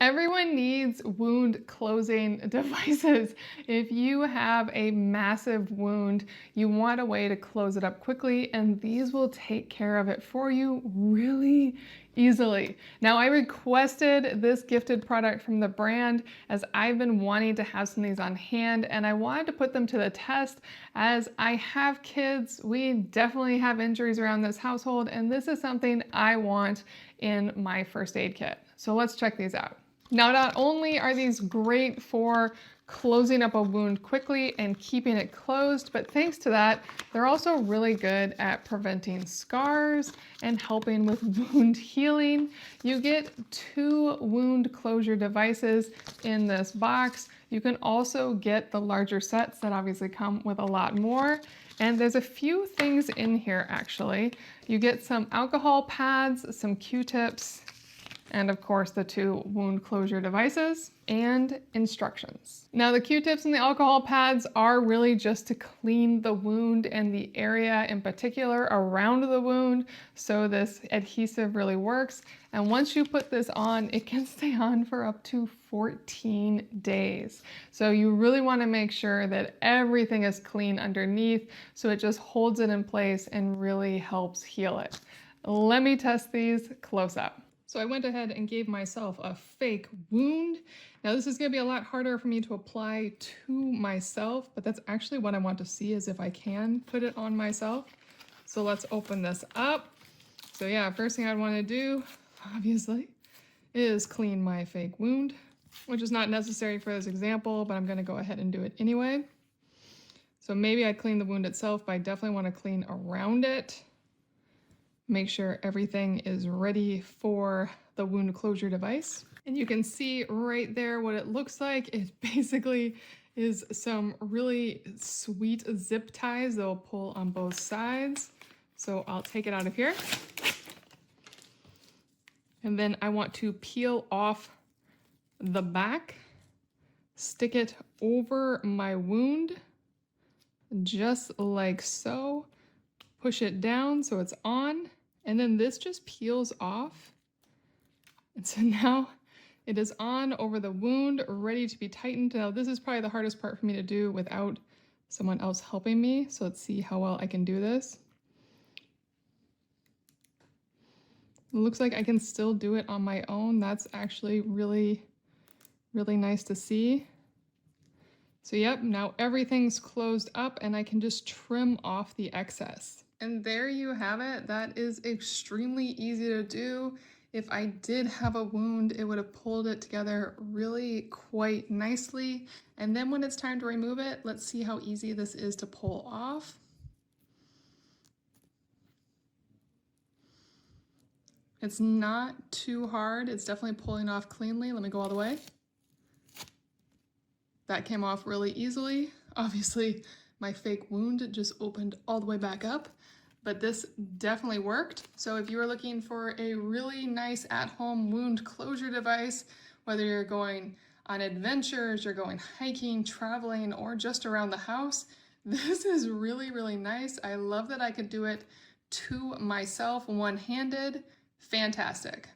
Everyone needs wound closing devices. If you have a massive wound, you want a way to close it up quickly, and these will take care of it for you really easily. Now, I requested this gifted product from the brand as I've been wanting to have some of these on hand, and I wanted to put them to the test as I have kids. We definitely have injuries around this household, and this is something I want in my first aid kit. So let's check these out. Now, not only are these great for closing up a wound quickly and keeping it closed, but thanks to that, they're also really good at preventing scars and helping with wound healing. You get 2 wound closure devices in this box. You can also get the larger sets that obviously come with a lot more. And there's a few things in here actually. You get some alcohol pads, some Q-tips, and of course the 2 wound closure devices and instructions. Now the Q-tips and the alcohol pads are really just to clean the wound and the area in particular around the wound, so this adhesive really works. And once you put this on, it can stay on for up to 14 days. So you really want to make sure that everything is clean underneath so it just holds it in place and really helps heal it. Let me test these close up. So I went ahead and gave myself a fake wound. Now this is gonna be a lot harder for me to apply to myself, but that's actually what I want to see, is if I can put it on myself. So let's open this up. So yeah, first thing I'd wanna do, obviously, is clean my fake wound, which is not necessary for this example, but I'm gonna go ahead and do it anyway. So maybe I'd clean the wound itself, but I definitely wanna clean around it. Make sure everything is ready for the wound closure device. And you can see right there what it looks like. It basically is some really sweet zip ties that will pull on both sides. So I'll take it out of here. And then I want to peel off the back, stick it over my wound, just like so. Push it down so it's on. And then this just peels off. And so now it is on over the wound, ready to be tightened. Now this is probably the hardest part for me to do without someone else helping me. So let's see how well I can do this. It looks like I can still do it on my own. That's actually really, really nice to see. So yep, now everything's closed up and I can just trim off the excess. And there you have it. That is extremely easy to do. If I did have a wound, it would have pulled it together really quite nicely. And then when it's time to remove it, let's see how easy this is to pull off. It's not too hard. It's definitely pulling off cleanly. Let me go all the way. That came off really easily. Obviously, my fake wound just opened all the way back up, but this definitely worked. So if you are looking for a really nice at-home wound closure device, whether you're going on adventures, you're going hiking, traveling, or just around the house, this is really, really nice. I love that I could do it to myself one-handed. Fantastic.